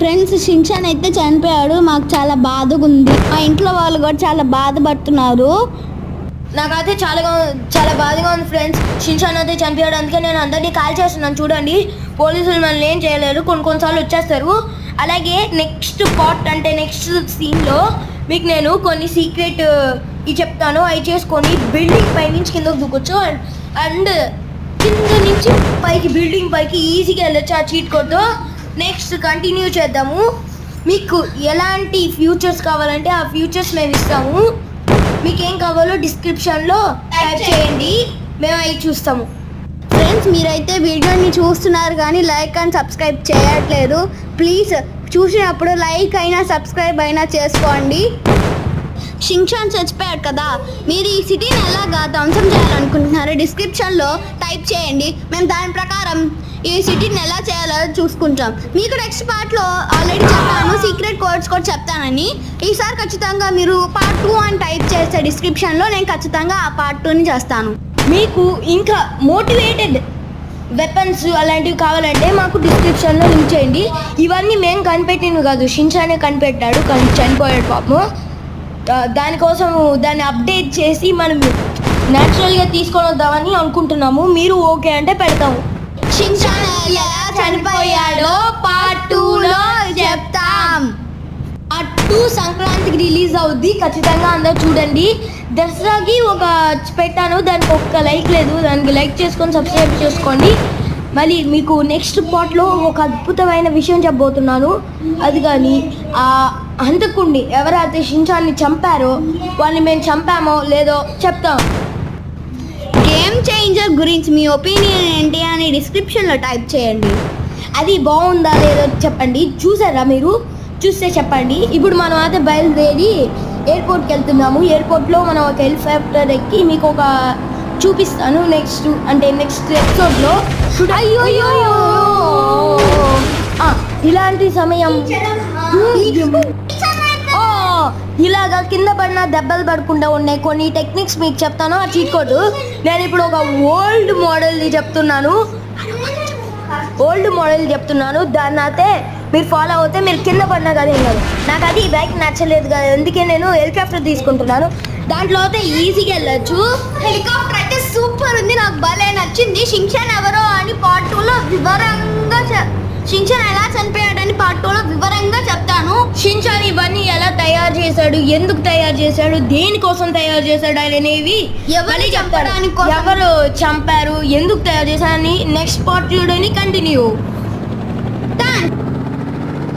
Friends, Shin-chan అయితే చనిపోయాడు. మాకు చాలా బాధగా ఉంది. మా ఇంట్లో వాళ్ళు కూడా చాలా బాధపడుతున్నారు. నాకైతే చాలా బాధగా ఉంది ఫ్రెండ్స్. షిన్చాన్ అయితే చనిపోయాడు. అందుకే నేను అందరినీ కాల్ చేస్తున్నాను. చూడండి, పోలీసులు మనల్ని ఏం చేయలేరు. కొన్నిసార్లు వచ్చేస్తారు. అలాగే నెక్స్ట్ పార్ట్ అంటే నెక్స్ట్ సీన్లో మీకు నేను కొన్ని సీక్రెట్ చెప్తాను. అవి చేసుకొని బిల్డింగ్ పై నుంచి కిందకు దూకొచ్చు. అండ్ కింద నుంచి పైకి బిల్డింగ్ పైకి ఈజీగా వెళ్ళొచ్చు ఆ చీట్ కోడ్తో. నెక్స్ట్ కంటిన్యూ చేద్దాము. మీకు ఎలాంటి ఫ్యూచర్స్ కావాలంటే ఆ ఫ్యూచర్స్ మేము ఇస్తాము. మీకు ఏం కావాలో డిస్క్రిప్షన్లో టైప్ చేయండి, మేము అవి చూస్తాము. ఫ్రెండ్స్, మీరైతే వీడియోని చూస్తున్నారు కానీ లైక్ అండ్ సబ్స్క్రైబ్ చేయట్లేదు. ప్లీజ్ చూసినప్పుడు లైక్ అయినా సబ్స్క్రైబ్ అయినా చేసుకోండి. షిన్చాన్ చచ్చిపోయాడు కదా, మీరు ఈ సిటీని ఎలాగా ధ్వంసం చేయాలనుకుంటున్నారు డిస్క్రిప్షన్లో టైప్ చేయండి. మేము దాని ప్రకారం ఈ సిటీని ఎలా చేయాలో చూసుకుంటాం. మీకు నెక్స్ట్ పార్ట్లో ఆల్రెడీ చెప్పాను, సీక్రెట్ కోడ్స్ కూడా చెప్తానని. ఈసారి ఖచ్చితంగా మీరు పార్ట్ 2 అని టైప్ చేస్తే డిస్క్రిప్షన్లో నేను ఖచ్చితంగా ఆ పార్ట్ 2ని చేస్తాను. మీకు ఇంకా మోటివేటెడ్ వెపన్స్ అలాంటివి కావాలంటే మాకు డిస్క్రిప్షన్లో లింక్ చేయండి. ఇవన్నీ మేము కనిపెట్టినవి కాదు, షిన్చానే కనిపెట్టాడు కానీ చనిపోయాడు పాపము. దానికోసం దాన్ని అప్డేట్ చేసి మనం న్యాచురల్గా తీసుకొని వద్దామని అనుకుంటున్నాము. మీరు ఓకే అంటే పెడతాము. షిన్చాన్ ఎలా చనిపోయాడో పార్ట్ 2లో చెప్తాం. పార్ట్ 2 సంక్రాంతికి రిలీజ్ అవుద్ది. ఖచ్చితంగా అందరూ చూడండి. దసరాకి ఒక పెట్టాను, దానికి ఒక్క లైక్ లేదు. దానికి లైక్ చేసుకొని సబ్స్క్రైబ్ చేసుకోండి. మళ్ళీ మీకు నెక్స్ట్ పార్ట్లో ఒక అద్భుతమైన విషయం చెప్పబోతున్నాను. అది కానీ ఆ హంతకుడిని ఎవరైతే షిన్చాన్ని చంపారో వాళ్ళని మేము చంపామో లేదో చెప్తాం. గేమ్ చేంజర్ గురించి మీ ఒపీనియన్ ఏంటి అని డిస్క్రిప్షన్లో టైప్ చేయండి. అది బాగుందా లేదో చెప్పండి. చూసారా మీరు? చూస్తే చెప్పండి. ఇప్పుడు మనం అయితే బయలుదేరి ఎయిర్పోర్ట్కి వెళ్తున్నాము. ఎయిర్పోర్ట్లో మనం ఒక హెలికాప్టర్ ఎక్కి మీకు ఒక చూపిస్తాను నెక్స్ట్ ఎపిసోడ్లో. అయ్యో, ఇలాంటి సమయం ఇలాగా కింద పడిన దెబ్బలు పడకుండా ఉన్నాయి కొన్ని టెక్నిక్స్ మీకు చెప్తాను. ఆ చీట్ కోడ్ నేను ఇప్పుడు ఒక ఓల్డ్ మోడల్ది చెప్తున్నాను. దాన్ని అయితే మీరు ఫాలో అవుతే మీరు కింద పడినా కదా ఏం కాదు. నాకు అది ఈ బైక్ నచ్చలేదు కదా, అందుకే నేను హెలికాప్టర్ తీసుకుంటున్నాను. దాంట్లో అయితే ఈజీగా వెళ్ళచ్చు. హెలికాప్టర్ అయితే సూపర్ ఉంది, నాకు భలే నచ్చింది. షిన్చాన్ ఎవరో అని పార్ట్ 2లో వివరంగా షిన్చాన్ ఎలా చనిపోయాడని పార్ట్ 2లో వివరంగా చెప్తాను. షిన్చాన్ ఇవన్నీ ఎలా తయారు చేశాడు, ఎందుకు తయారు చేశాడు, దేనికోసం తయారు చేశాడు అనేవి ఎవరు చంపారు, ఎందుకు తయారు చేశాడని నెక్స్ట్ పార్ట్ చూడని కంటిన్యూ.